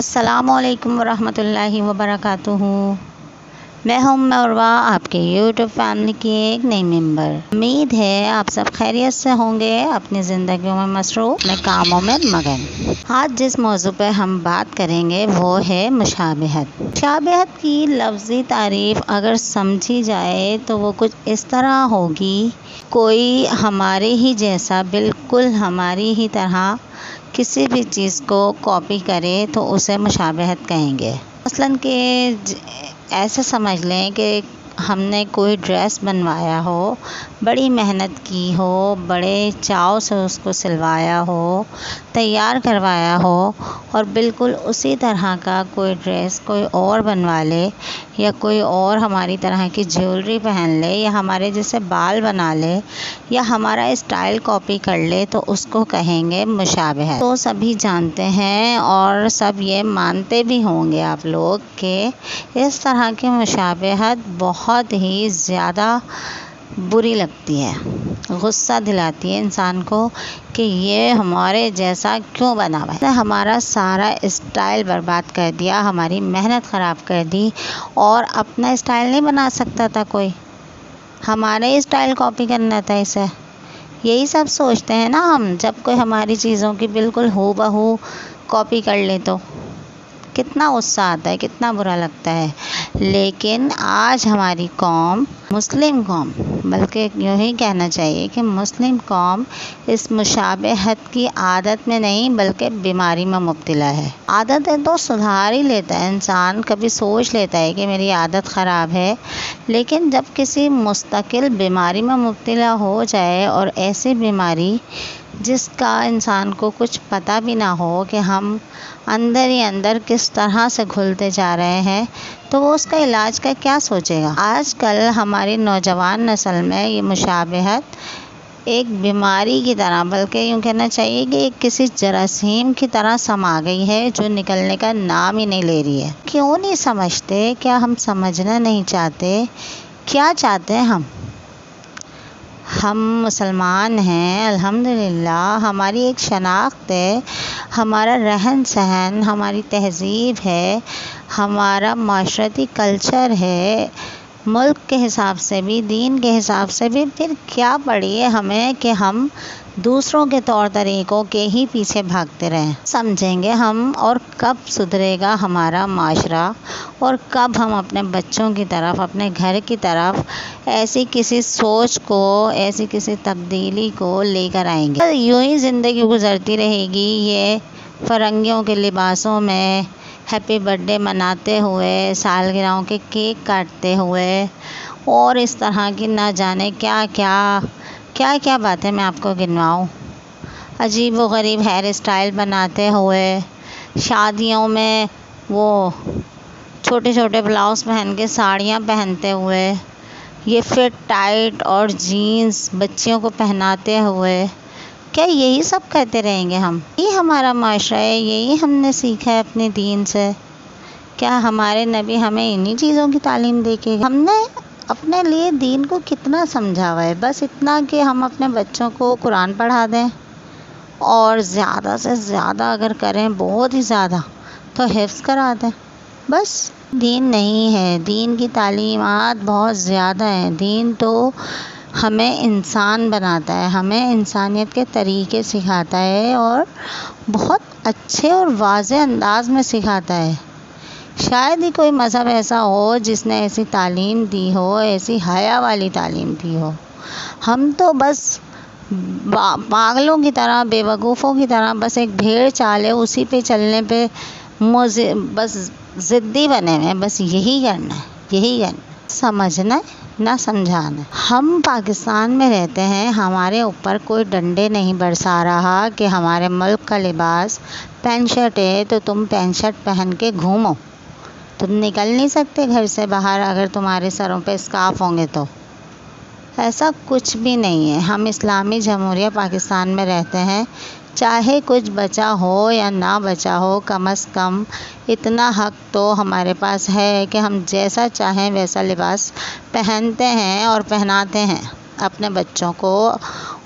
السلام علیکم ورحمۃ اللہ وبرکاتہ۔ میں ہوں مروہ، آپ کے یوٹیوب فیملی کی ایک نئی ممبر۔ امید ہے آپ سب خیریت سے ہوں گے، اپنی زندگیوں میں مصروف، اپنے کاموں میں مگن۔ آج جس موضوع پہ ہم بات کریں گے وہ ہے مشابہت۔ مشابہت کی لفظی تعریف اگر سمجھی جائے تو وہ کچھ اس طرح ہوگی، کوئی ہمارے ہی جیسا بالکل ہماری ہی طرح کسی بھی چیز کو کاپی کرے تو اسے مشابہت کہیں گے۔ مثلاً کہ ایسے سمجھ لیں کہ ہم نے کوئی ڈریس بنوایا ہو، بڑی محنت کی ہو، بڑے چاؤ سے اس کو سلوایا ہو، تیار کروایا ہو، اور بالکل اسی طرح کا کوئی ڈریس کوئی اور بنوا لے، یا کوئی اور ہماری طرح کی جیولری پہن لے، یا ہمارے جیسے بال بنا لے، یا ہمارا اسٹائل کاپی کر لے، تو اس کو کہیں گے مشابہت۔ تو سبھی جانتے ہیں اور سب یہ مانتے بھی ہوں گے آپ لوگ کہ اس طرح کی مشابہت بہت ہی زیادہ بری لگتی ہے، غصہ دلاتی ہے انسان کو کہ یہ ہمارے جیسا کیوں بنا ہوا ہے۔ ہمارا سارا اسٹائل برباد کر دیا، ہماری محنت خراب کر دی، اور اپنا اسٹائل نہیں بنا سکتا تھا کوئی، ہمارے اسٹائل کاپی کرنا تھا اسے۔ یہی سب سوچتے ہیں نا ہم، جب کوئی ہماری چیزوں کی بالکل ہو بہو کاپی کر لے تو کتنا غصہ آتا ہے، کتنا برا لگتا ہے۔ لیکن آج ہماری قوم، مسلم قوم، بلکہ یوں ہی کہنا چاہیے کہ مسلم قوم اس مشابہت کی عادت میں نہیں بلکہ بیماری میں مبتلا ہے۔ عادتیں تو سدھار ہی لیتا ہے انسان، کبھی سوچ لیتا ہے کہ میری عادت خراب ہے، لیکن جب کسی مستقل بیماری میں مبتلا ہو جائے، اور ایسی بیماری جس کا انسان کو کچھ پتہ بھی نہ ہو کہ ہم اندر ہی اندر کس طرح سے گھلتے جا رہے ہیں، تو وہ اس کا علاج کا کیا سوچے گا۔ آج کل ہماری نوجوان نسل میں یہ مشابہت ایک بیماری کی طرح، بلکہ یوں کہنا چاہیے کہ کسی جراثیم کی طرح سما گئی ہے جو نکلنے کا نام ہی نہیں لے رہی ہے۔ کیوں نہیں سمجھتے؟ کیا ہم سمجھنا نہیں چاہتے؟ کیا چاہتے ہیں ہم مسلمان ہیں، الحمدللہ ہماری ایک شناخت ہے، ہمارا رہن سہن، ہماری تہذیب ہے، ہمارا معاشرتی کلچر ہے، ملک کے حساب سے بھی، دین کے حساب سے بھی۔ پھر کیا پڑی ہے ہمیں کہ ہم دوسروں کے طور طریقوں کے ہی پیچھے بھاگتے رہیں۔ سمجھیں گے ہم، اور کب سدھرے گا ہمارا معاشرہ، اور کب ہم اپنے بچوں کی طرف، اپنے گھر کی طرف ایسی کسی سوچ کو، ایسی کسی تبدیلی کو لے کر آئیں گے۔ یوں ہی زندگی گزرتی رہے گی، یہ فرنگیوں کے لباسوں میں ہیپی برتھ ڈے مناتے ہوئے، سالگرہوں کے کیک کاٹتے ہوئے، اور اس طرح کی نہ جانے کیا کیا باتیں میں آپ کو گنواؤں، عجیب و غریب ہیئر اسٹائل بناتے ہوئے، شادیوں میں وہ چھوٹے چھوٹے بلاؤز پہن کے ساڑیاں پہنتے ہوئے، یہ فٹ ٹائٹ اور جینز بچیوں کو پہناتے ہوئے، کیا یہی سب کرتے رہیں گے ہم؟ یہی ہمارا معاشرہ ہے، یہی ہم نے سیکھا ہے اپنے دین سے؟ کیا ہمارے نبی ہمیں انہی چیزوں کی تعلیم دے کے؟ ہم نے اپنے لیے دین کو کتنا سمجھا ہوا ہے؟ بس اتنا کہ ہم اپنے بچوں کو قرآن پڑھا دیں، اور زیادہ سے زیادہ اگر کریں بہت ہی زیادہ تو حفظ کرا دیں، بس۔ دین نہیں ہے، دین کی تعلیمات بہت زیادہ ہیں۔ دین تو ہمیں انسان بناتا ہے، ہمیں انسانیت کے طریقے سکھاتا ہے، اور بہت اچھے اور واضح انداز میں سکھاتا ہے۔ شاید ہی کوئی مذہب ایسا ہو جس نے ایسی تعلیم دی ہو، ایسی حیا والی تعلیم دی ہو۔ ہم تو بس پاگلوں کی طرح، بے وقوفوں کی طرح بس ایک بھیڑ چال ہے، اسی پہ چلنے پہ بس ضدی بنے ہوئے ہیں، بس یہی کرنا ہے، سمجھنا نہ سمجھانا۔ ہم پاکستان میں رہتے ہیں، ہمارے اوپر کوئی ڈنڈے نہیں برسا رہا کہ ہمارے ملک کا لباس پینٹ شرٹ ہے تو تم پینٹ شرٹ پہن کے گھومو، تم نکل نہیں سکتے گھر سے باہر اگر تمہارے سروں پہ اسکارف ہوں گے تو۔ ایسا کچھ بھی نہیں ہے۔ ہم اسلامی جمہوریہ پاکستان میں رہتے ہیں، چاہے کچھ بچا ہو یا نہ بچا ہو، کم از کم اتنا حق تو ہمارے پاس ہے کہ ہم جیسا چاہیں ویسا لباس پہنتے ہیں اور پہناتے ہیں اپنے بچوں کو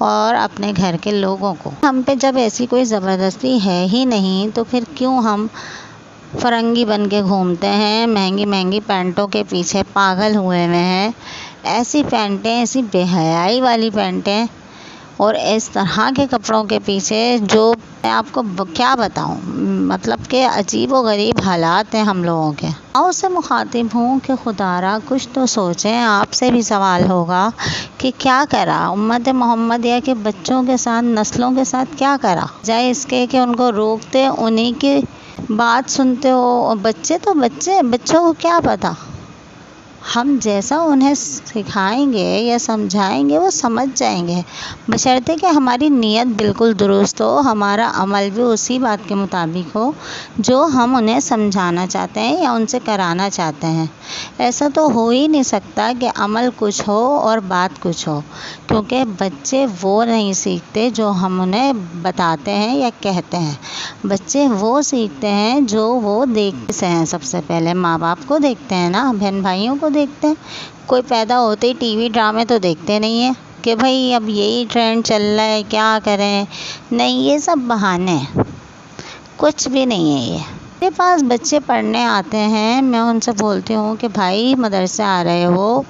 اور اپنے گھر کے لوگوں کو۔ ہم پہ جب ایسی کوئی زبردستی ہے ہی نہیں تو پھر کیوں ہم فرنگی بن کے گھومتے ہیں، مہنگی مہنگی پینٹوں کے پیچھے پاگل ہوئے ہیں۔ ایسی پینٹیں، ایسی بے حیائی والی پینٹیں اور اس طرح کے کپڑوں کے پیچھے جو میں آپ کو کیا بتاؤں، مطلب کہ عجیب و غریب حالات ہیں ہم لوگوں کے۔ اور اس سے مخاطب ہوں کہ خدا را کچھ تو سوچیں، آپ سے بھی سوال ہوگا کہ کیا کرا امت محمدیہ کے بچوں کے ساتھ، نسلوں کے ساتھ کیا کرا، جائے اس کے کہ ان کو روکتے، انہی کی بات سنتے ہو۔ بچے تو بچوں کو کیا پتہ، ہم جیسا انہیں سکھائیں گے یا سمجھائیں گے وہ سمجھ جائیں گے، بشرطے کہ ہماری نیت بالکل درست ہو، ہمارا عمل بھی اسی بات کے مطابق ہو جو ہم انہیں سمجھانا چاہتے ہیں یا ان سے کرانا چاہتے ہیں۔ ایسا تو ہو ہی نہیں سکتا کہ عمل کچھ ہو اور بات کچھ ہو، کیونکہ بچے وہ نہیں سیکھتے جو ہم انہیں بتاتے ہیں یا کہتے ہیں۔ بچے وہ سیکھتے ہیں جو وہ دیکھتے ہیں، سب سے پہلے ماں باپ کو دیکھتے ہیں نا، بہن بھائیوں کو دیکھتے ہیں۔ کوئی پیدا ہوتے ہی ٹی وی ڈرامے تو دیکھتے نہیں ہیں کہ بھئی اب یہی ٹرینڈ چل رہا ہے، کیا کریں۔ نہیں، یہ سب بہانے ہیں، کچھ بھی نہیں ہے یہ۔ میرے پاس بچے پڑھنے آتے ہیں، میں ان سے بولتی ہوں کہ بھائی مدرسے آ رہے ہو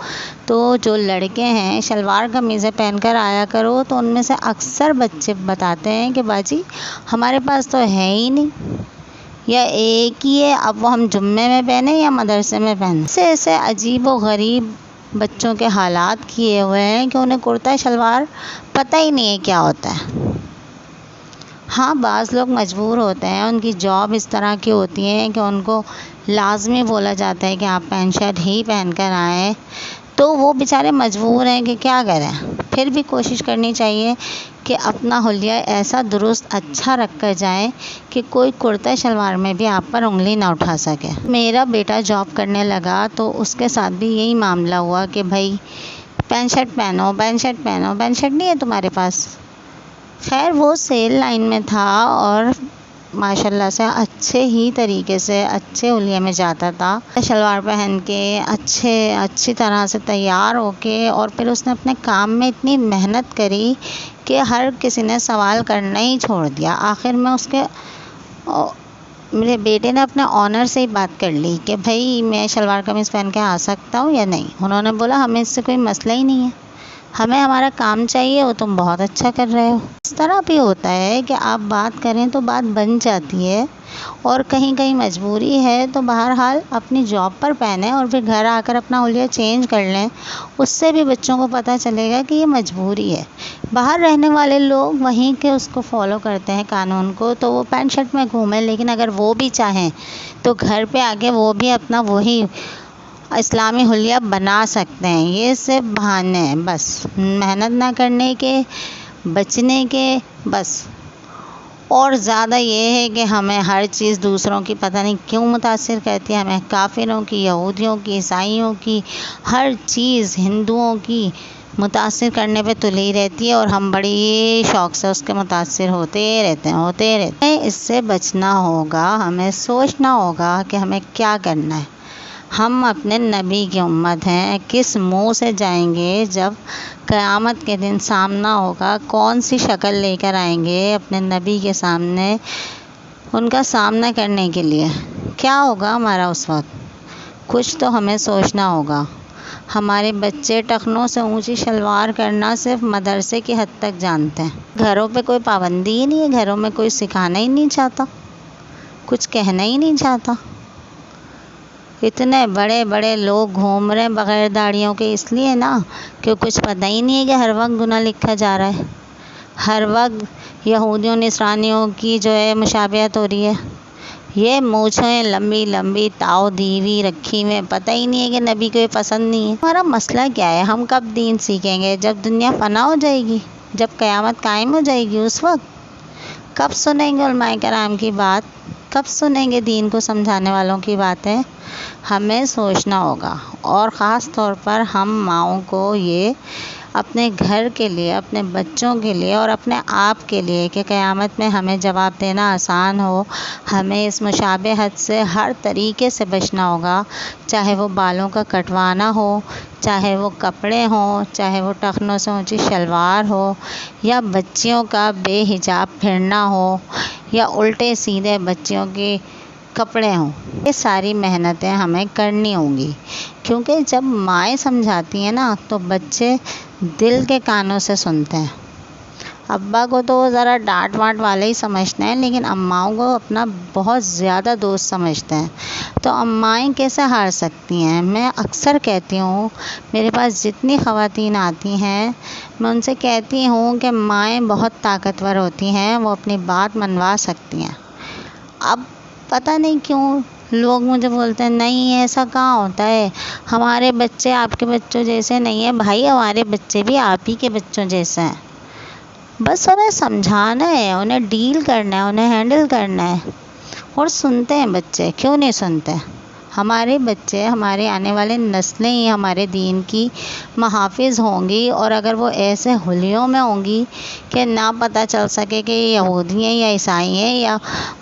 تو جو لڑکے ہیں شلوار قمیضیں پہن کر آیا کرو، تو ان میں سے اکثر بچے بتاتے ہیں کہ باجی ہمارے پاس تو ہے ہی نہیں، یا ایک ہی ہے، اب وہ ہم جمعے میں پہنے یا مدرسے میں پہنے۔ ایسے عجیب و غریب بچوں کے حالات کیے ہوئے ہیں کہ انہیں کرتا شلوار پتہ ہی نہیں ہے کیا ہوتا ہے۔ ہاں، بعض لوگ مجبور ہوتے ہیں، ان کی جاب اس طرح کی ہوتی ہے کہ ان کو لازمی بولا جاتا ہے کہ آپ پینٹ شرٹ ہی پہن کر آئیں، تو وہ بیچارے مجبور ہیں کہ کیا کریں۔ پھر بھی کوشش کرنی چاہیے کہ اپنا حلیہ ایسا درست اچھا رکھ کر جائیں کہ کوئی کرتا شلوار میں بھی آپ پر انگلی نہ اٹھا سکے۔ میرا بیٹا جاب کرنے لگا تو اس کے ساتھ بھی یہی معاملہ ہوا کہ بھائی پینٹ شرٹ پہنو، پینٹ شرٹ پہنو، پینٹ شرٹ نہیں ہے تمہارے پاس۔ خیر وہ سیل لائن میں تھا اور ماشاءاللہ سے اچھے ہی طریقے سے اچھے حلیے میں جاتا تھا، شلوار پہن کے اچھی طرح سے تیار ہو کے، اور پھر اس نے اپنے کام میں اتنی محنت کری کہ ہر کسی نے سوال کرنا ہی چھوڑ دیا۔ آخر میں میرے بیٹے نے اپنے آنر سے ہی بات کر لی کہ بھائی میں شلوار قمیض پہن کے آ سکتا ہوں یا نہیں۔ انہوں نے بولا ہمیں اس سے کوئی مسئلہ ہی نہیں ہے، ہمیں ہمارا کام چاہیے، وہ تم بہت اچھا کر رہے ہو۔ اس طرح بھی ہوتا ہے کہ آپ بات کریں تو بات بن جاتی ہے، اور کہیں کہیں مجبوری ہے تو بہرحال اپنی جاب پر پہنیں اور پھر گھر آ کر اپنا حلیہ چینج کر لیں۔ اس سے بھی بچوں کو پتہ چلے گا کہ یہ مجبوری ہے۔ باہر رہنے والے لوگ وہیں کے اس کو فالو کرتے ہیں قانون کو، تو وہ پینٹ شرٹ میں گھومیں، لیکن اگر وہ بھی چاہیں تو گھر پہ آ کے وہ بھی اپنا وہی اسلامی حلیہ بنا سکتے ہیں۔ یہ صرف بہانے ہیں، بس محنت نہ کرنے کے، بچنے کے، بس۔ اور زیادہ یہ ہے کہ ہمیں ہر چیز دوسروں کی پتہ نہیں کیوں متاثر کرتی ہے، ہمیں کافروں کی، یہودیوں کی، عیسائیوں کی، ہر چیز ہندوؤں کی متاثر کرنے پہ تلی رہتی ہے، اور ہم بڑی شوق سے اس کے متاثر ہوتے رہتے ہیں۔ اس سے بچنا ہوگا، ہمیں سوچنا ہوگا کہ ہمیں کیا کرنا ہے۔ ہم اپنے نبی کی امت ہیں، کس منہ سے جائیں گے جب قیامت کے دن سامنا ہوگا، کون سی شکل لے کر آئیں گے اپنے نبی کے سامنے، ان کا سامنا کرنے کے لیے؟ کیا ہوگا ہمارا اس وقت؟ کچھ تو ہمیں سوچنا ہوگا۔ ہمارے بچے ٹخنوں سے اونچی شلوار کرنا صرف مدرسے کی حد تک جانتے ہیں، گھروں پہ کوئی پابندی ہی نہیں ہے، گھروں میں کوئی سکھانا ہی نہیں چاہتا، کچھ کہنا ہی نہیں چاہتا۔ اتنے بڑے بڑے لوگ گھوم رہے ہیں بغیر داڑھیوں کے، اس لیے نا کہ کچھ پتہ ہی نہیں ہے کہ ہر وقت گناہ لکھا جا رہا ہے، ہر وقت یہودیوں نصرانیوں کی جو ہے مشابہت ہو رہی ہے۔ یہ مونچھیں لمبی لمبی تاؤ دی ہوئی رکھی ہوئے، پتہ ہی نہیں ہے کہ نبی کو یہ پسند نہیں ہے۔ ہمارا مسئلہ کیا ہے؟ ہم کب دین سیکھیں گے؟ جب دنیا فنا ہو جائے گی، جب قیامت قائم ہو جائے گی، اس وقت کب سنیں گے علماء کرام کی بات؟ کب سنیں گے دین کو سمجھانے والوں کی باتیں؟ ہمیں سوچنا ہوگا، اور خاص طور پر ہم ماؤں کو یہ اپنے گھر کے لیے، اپنے بچوں کے لیے اور اپنے آپ کے لیے کہ قیامت میں ہمیں جواب دینا آسان ہو، ہمیں اس مشابہت سے ہر طریقے سے بچنا ہوگا، چاہے وہ بالوں کا کٹوانا ہو، چاہے وہ کپڑے ہوں، چاہے وہ ٹخنوں سے اونچی شلوار ہو، یا بچیوں کا بے حجاب پھرنا ہو، یا الٹے سیدھے بچیوں کی کپڑے ہوں، یہ ساری محنتیں ہمیں کرنی ہوں گی، کیونکہ جب مائیں سمجھاتی ہیں نا تو بچے دل کے کانوں سے سنتے ہیں۔ ابا کو تو وہ ذرا ڈانٹ واٹ والے ہی سمجھتے ہیں، لیکن اماؤں کو اپنا بہت زیادہ دوست سمجھتے ہیں۔ تو امائیں کیسے ہار سکتی ہیں؟ میں اکثر کہتی ہوں، میرے پاس جتنی خواتین آتی ہیں میں ان سے کہتی ہوں کہ مائیں بہت طاقتور ہوتی ہیں، وہ اپنی بات منوا سکتی ہیں۔ اب پتہ نہیں کیوں لوگ مجھے بولتے ہیں نہیں ایسا کہاں ہوتا ہے، ہمارے بچے آپ کے بچوں جیسے نہیں ہیں۔ بھائی ہمارے بچے بھی آپ ہی کے بچوں جیسے ہیں، بس انہیں سمجھانا ہے، انہیں ڈیل کرنا ہے، انہیں ہینڈل کرنا ہے، اور سنتے ہیں بچے، کیوں نہیں سنتے؟ ہمارے بچے، ہمارے آنے والے نسلیں ہی ہمارے دین کی محافظ ہوں گی، اور اگر وہ ایسے حلیوں میں ہوں گی کہ نہ پتہ چل سکے کہ یہ یہودی ہیں یا عیسائی ہیں یا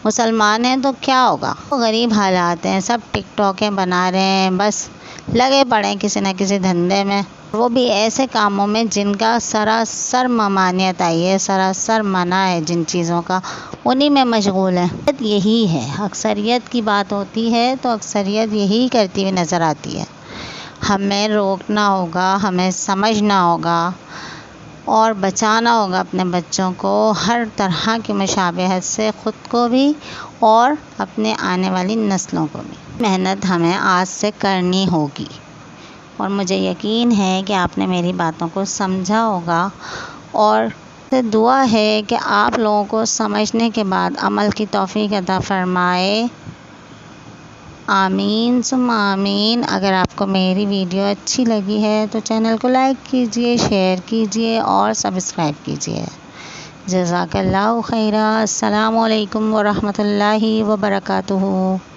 مسلمان ہیں تو کیا ہوگا؟ غریب حالات ہیں، سب ٹک ٹاکیں بنا رہے ہیں، بس لگے پڑے ہیں کسی نہ کسی دھندے میں، وہ بھی ایسے کاموں میں جن کا سراسر ممانعت آئی ہے، سراسر منع ہے جن چیزوں کا، انہی میں مشغول ہیں۔ یہی ہے، اکثریت کی بات ہوتی ہے تو اکثریت یہی کرتی ہوئی نظر آتی ہے۔ ہمیں روکنا ہوگا، ہمیں سمجھنا ہوگا اور بچانا ہوگا اپنے بچوں کو ہر طرح کی مشابہت سے، خود کو بھی اور اپنے آنے والی نسلوں کو بھی۔ محنت ہمیں آج سے کرنی ہوگی، اور مجھے یقین ہے کہ آپ نے میری باتوں کو سمجھا ہوگا، اور دعا ہے کہ آپ لوگوں کو سمجھنے کے بعد عمل کی توفیق عطا فرمائے۔ آمین ثم آمین۔ اگر آپ کو میری ویڈیو اچھی لگی ہے تو چینل کو لائک کیجئے، شیئر کیجئے اور سبسکرائب کیجئے۔ جزاک اللہ خیرا۔ السلام علیکم ورحمۃ اللہ وبرکاتہ۔